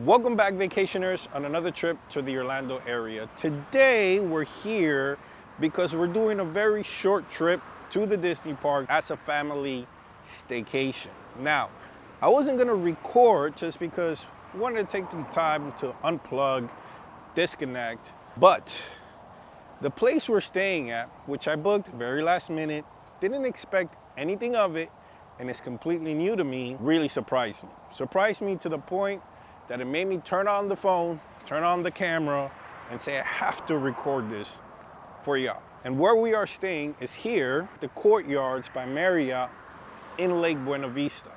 Welcome back, vacationers, on another trip to the Orlando area. Today we're here because we're doing a very short trip to the Disney park as a family staycation. Now, I wasn't gonna record just because I wanted to take some time to unplug, disconnect, but the place we're staying at, which I booked very last minute, didn't expect anything of it, and it's completely new to me, really surprised me. Surprised me to the point that it made me turn on the phone, turn on the camera, and say I have to record this for y'all. And where we are staying is here, the Courtyards by Marriott in Lake Buena Vista.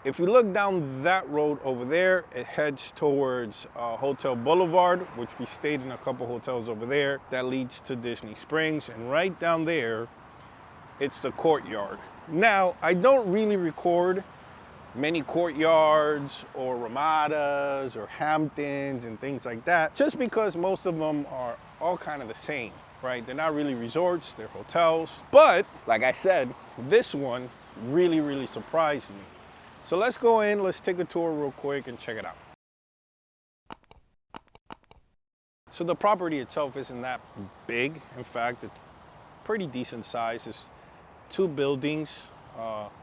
If you look down that road over there, it heads towards Hotel Boulevard, which we stayed in a couple hotels over there. That leads to Disney Springs, and right down there, it's the Courtyard. Now, I don't really record many Courtyards or Ramadas or Hamptons and things like that, just because most of them are all kind of the same, right? They're not really resorts, they're hotels. But like I said, this one really surprised me. So let's go in, let's take a tour real quick and check it out. So the property itself isn't that big. In fact, it's pretty decent size. It's two buildings.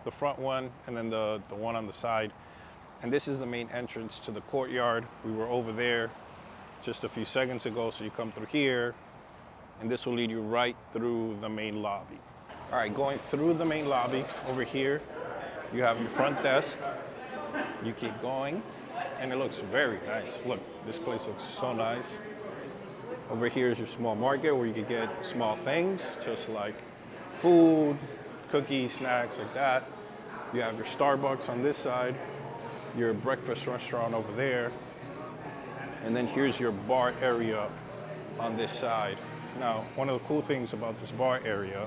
The front one and then the one on the side. And this is the main entrance to the Courtyard. We were over there just a few seconds ago, so you come through here, and this will lead you right through the main lobby. All right, going through the main lobby, over here, you have your front desk. You keep going, and it looks very nice. Look, this place looks so nice. Over here is your small market where you can get small things, just like food, cookies, snacks, like that. You have your Starbucks on this side, your breakfast restaurant over there, and then here's your bar area on this side. Now, one of the cool things about this bar area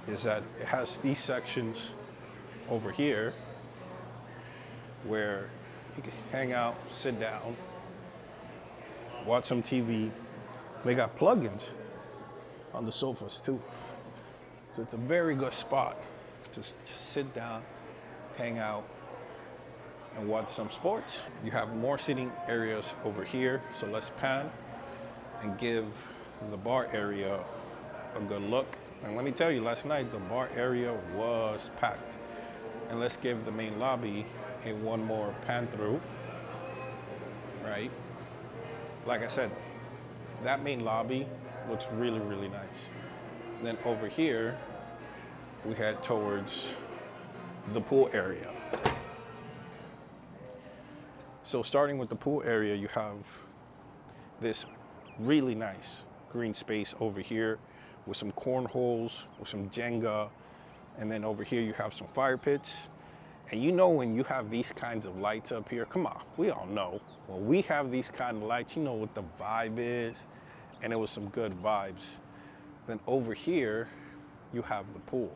is that it has these sections over here where you can hang out, sit down, watch some TV. They got plugins on the sofas too. So it's a very good spot to just sit down, hang out, and watch some sports. You have more seating areas over here, so let's pan and give the bar area a good look. And let me tell you, last night the bar area was packed. And let's give the main lobby a one more pan through, right? Like I said, that main lobby looks really nice. Then over here, we head towards the pool area. So starting with the pool area, you have this really nice green space over here with some cornholes, with some Jenga, and then over here you have some fire pits. And you know when you have these kinds of lights up here, come on, we all know. When we have these kind of lights, you know what the vibe is, and it was some good vibes. Then over here, you have the pool.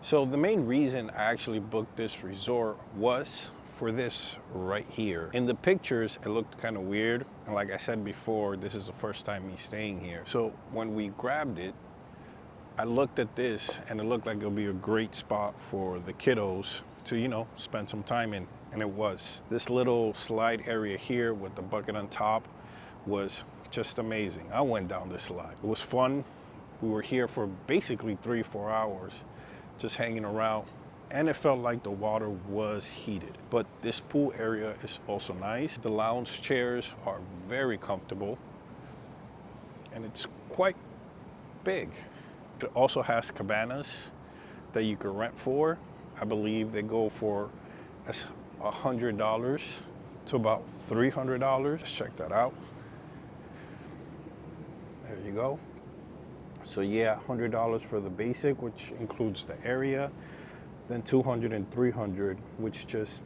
So the main reason I actually booked this resort was for this right here. In the pictures, it looked kind of weird. And like I said before, this is the first time me staying here. So when we grabbed it, I looked at this and it looked like it'll be a great spot for the kiddos to, you know, spend some time in. And it was. This little slide area here with the bucket on top was just amazing. I went down this slide. It was fun. We were here for basically 3-4 hours, just hanging around, and it felt like the water was heated. But this pool area is also nice. The lounge chairs are very comfortable, and it's quite big. It also has cabanas that you can rent for. I believe they go for $100 to about $300. Let's check that out. There you go. So yeah, $100 for the basic, which includes the area, then $200 and $300, which just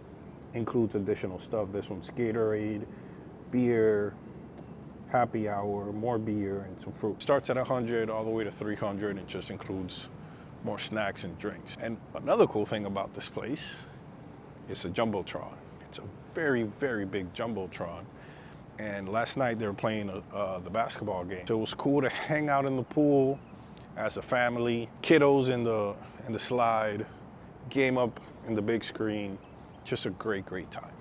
includes additional stuff. This one's Gatorade, beer, happy hour, more beer, and some fruit. Starts at $100 all the way to $300, and just includes more snacks and drinks. And another cool thing about this place is a Jumbotron. It's a very big Jumbotron. And last night they were playing the basketball game. So it was cool to hang out in the pool as a family, kiddos in the slide, game up in the big screen. Just a great time.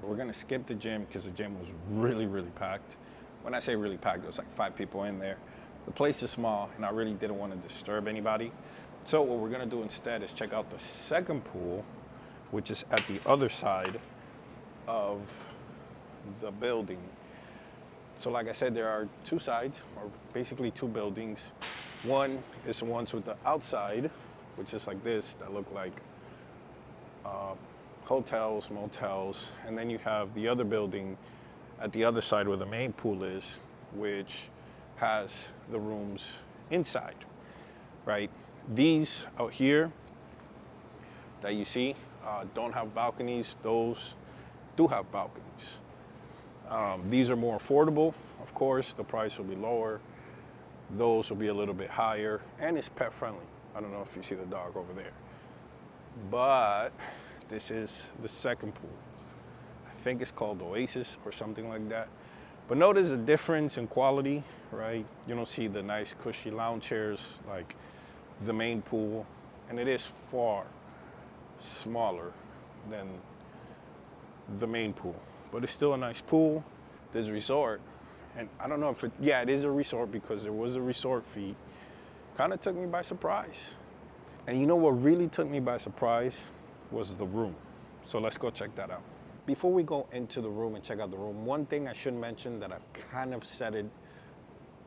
We're gonna skip the gym because the gym was really, really packed. When I say really packed, there was like 5 people in there. The place is small and I really didn't want to disturb anybody. So what we're gonna do instead is check out the second pool, which is at the other side of the building. So like I said, there are 2 sides, or basically 2 buildings. One is the ones with the outside, which is like this, that look like hotels, motels. And then you have the other building at the other side where the main pool is, which has the rooms inside, right? These out here that you see don't have balconies. Those do have balconies. These are more affordable, of course. The price will be lower. Those will be a little bit higher, and it's pet friendly. I don't know if you see the dog over there, but this is the second pool. I think it's called Oasis or something like that. But notice the difference in quality, right? You don't see the nice cushy lounge chairs like the main pool, and it is far smaller than the main pool, but it's still a nice pool. There's a resort, and I don't know if it, yeah, it is a resort because there was a resort fee. Kind of took me by surprise. And you know what really took me by surprise was the room. So let's go check that out. Before we go into the room and check out the room, one thing I should mention that I've kind of said it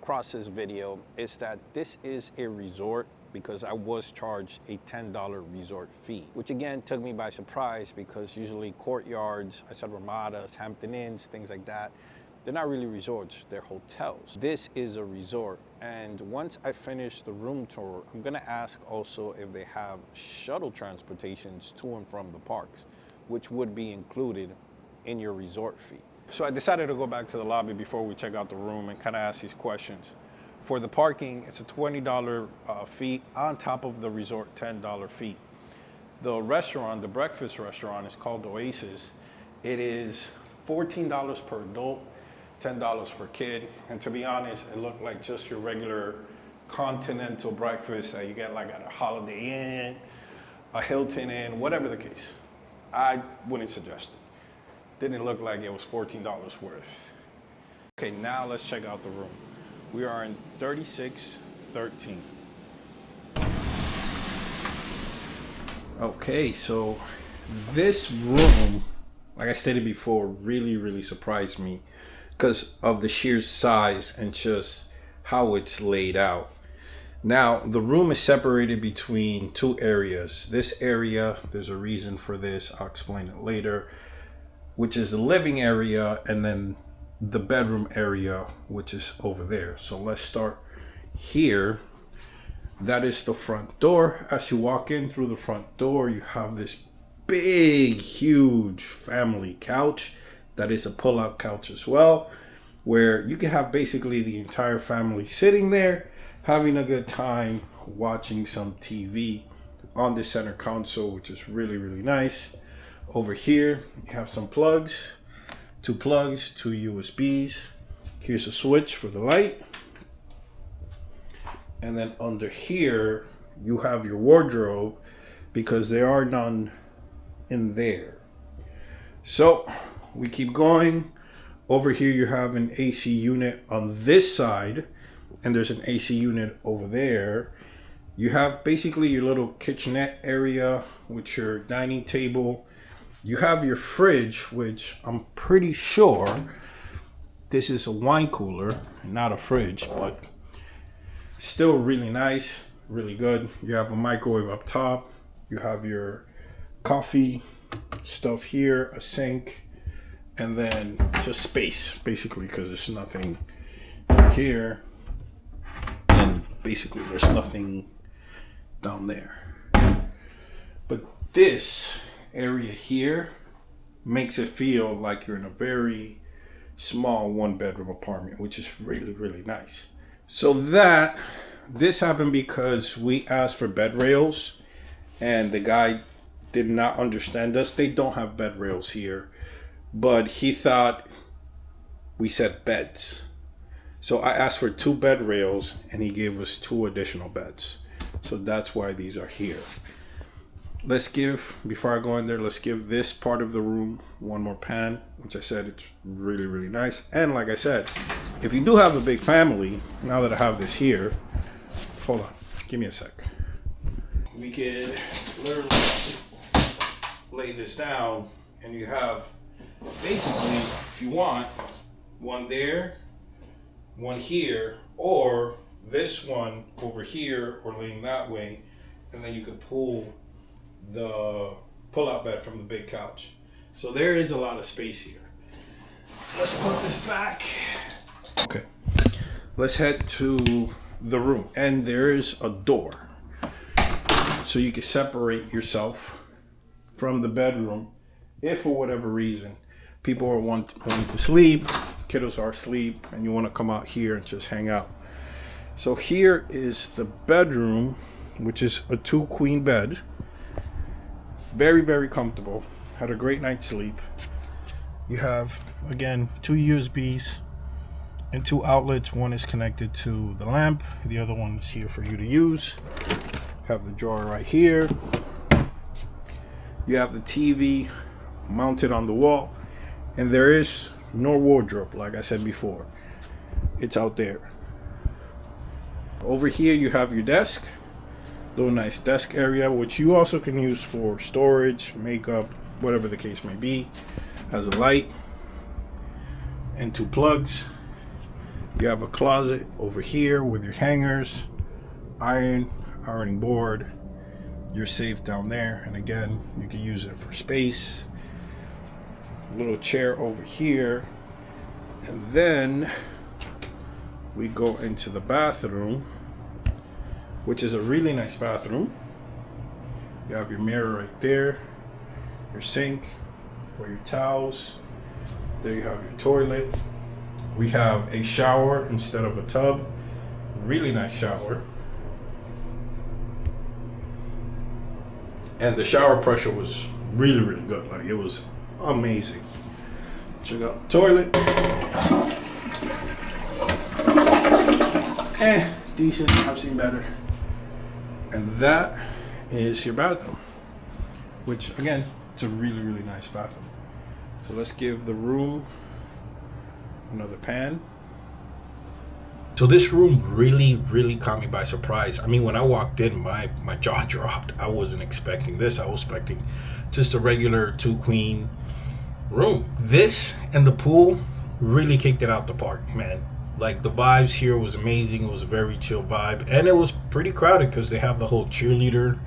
across this video is that this is a resort because I was charged a $10 resort fee, which again took me by surprise because usually Courtyards, I said Ramadas, Hampton Inns, things like that, they're not really resorts, they're hotels. This is a resort, and once I finish the room tour, I'm gonna ask also if they have shuttle transportations to and from the parks, which would be included in your resort fee. So I decided to go back to the lobby before we check out the room and kind of ask these questions. For the parking, it's a $20 fee on top of the resort $10 fee. The restaurant, the breakfast restaurant, is called Oasis. It is $14 per adult, $10 for kid. And to be honest, it looked like just your regular continental breakfast that you get like at a Holiday Inn, a Hilton Inn, whatever the case. I wouldn't suggest it. Didn't look like it was $14 worth. Okay, now let's check out the room. We are in 3613. Okay, so this room, like I stated before, really surprised me because of the sheer size and just how it's laid out. Now, the room is separated between 2 areas. This area, there's a reason for this, I'll explain it later, which is the living area, and then the bedroom area, which is over there. So let's start here. That is the front door. As you walk in through the front door, you have this big, huge family couch. That is a pull-out couch as well, where you can have basically the entire family sitting there, having a good time, watching some TV on the center console, which is really nice. Over here, you have some plugs, 2 plugs, 2 USBs. Here's a switch for the light. And then under here, you have your wardrobe because there are none in there. So we keep going. Over here, you have an AC unit on this side, and there's an AC unit over there. You have basically your little kitchenette area with your dining table. You have your fridge, which I'm pretty sure this is a wine cooler, not a fridge, but still really nice, really good. You have a microwave up top. You have your coffee stuff here, a sink, and then just space, basically, because there's nothing here, and basically there's nothing down there. But this area here makes it feel like you're in a very small 1-bedroom apartment, which is really nice. So this happened because we asked for bed rails and the guy did not understand us. They don't have bed rails here, but he thought we said beds. So I asked for 2 bed rails and he gave us 2 additional beds. So that's why these are here. let's give, before I go in there, let's give this part of the room one more pan, which I said it's really, really nice. And like I said, if you do have a big family, now that I have this here, hold on, give me a sec. We could literally lay this down and you have basically, if you want, one there, one here, or this one over here, or laying that way, and then you could pull the pull-out bed from the big couch. So there is a lot of space here. Let's put this back. Okay, let's head to the room, and there is a door, so you can separate yourself from the bedroom if for whatever reason people are wanting to sleep, kiddos are asleep, and you want to come out here and just hang out. So here is the bedroom, which is a 2-queen bed. Very, very comfortable. Had a great night's sleep. You have, again, 2 USBs and 2 outlets. One is connected to the lamp, the other one is here for you to use. Have the drawer right here. You have the TV mounted on the wall, and there is no wardrobe, like I said before. It's out there. Over here you have your desk, little nice desk area, which you also can use for storage, makeup, whatever the case may be. Has a light and 2 plugs. You have a closet over here with your hangers, ironing board, your safe down there, and again, you can use it for space. A little chair over here, and then we go into the bathroom, which is a really nice bathroom. You have your mirror right there, your sink for your towels. There you have your toilet. We have a shower instead of a tub. Really nice shower. And the shower pressure was really, really good. Like, it was amazing. Check out the toilet. Decent. I've seen better. And that is your bathroom, which again, it's a really, really nice bathroom. So let's give the room another pan. So this room really, really caught me by surprise. I mean, when I walked in, my jaw dropped. I wasn't expecting this. I was expecting just a regular 2-queen room. This and the pool really kicked it out the park, man. Like, the vibes here was amazing. It was a very chill vibe, and it was pretty crowded because they have the whole cheerleader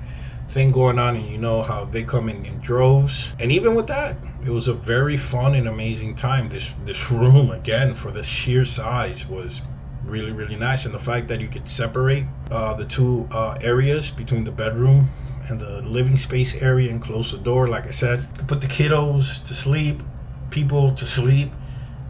thing going on, and you know how they come in droves. And even with that, it was a very fun and amazing time. This room, again, for the sheer size, was really, really nice. And the fact that you could separate the 2 areas between the bedroom and the living space area and close the door, like I said, to put the kiddos to sleep, people to sleep,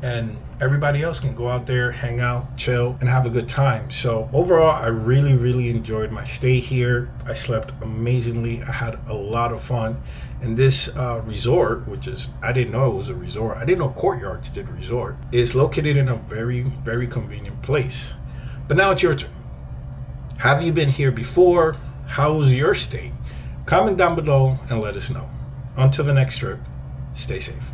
and everybody else can go out there, hang out, chill, and have a good time. So overall, I really, really enjoyed my stay here. I slept amazingly. I had a lot of fun. And this resort, which is, I didn't know it was a resort. I didn't know Courtyards did resort. Is located in a very, very convenient place. But now it's your turn. Have you been here before? How was your stay? Comment down below and let us know. Until the next trip, stay safe.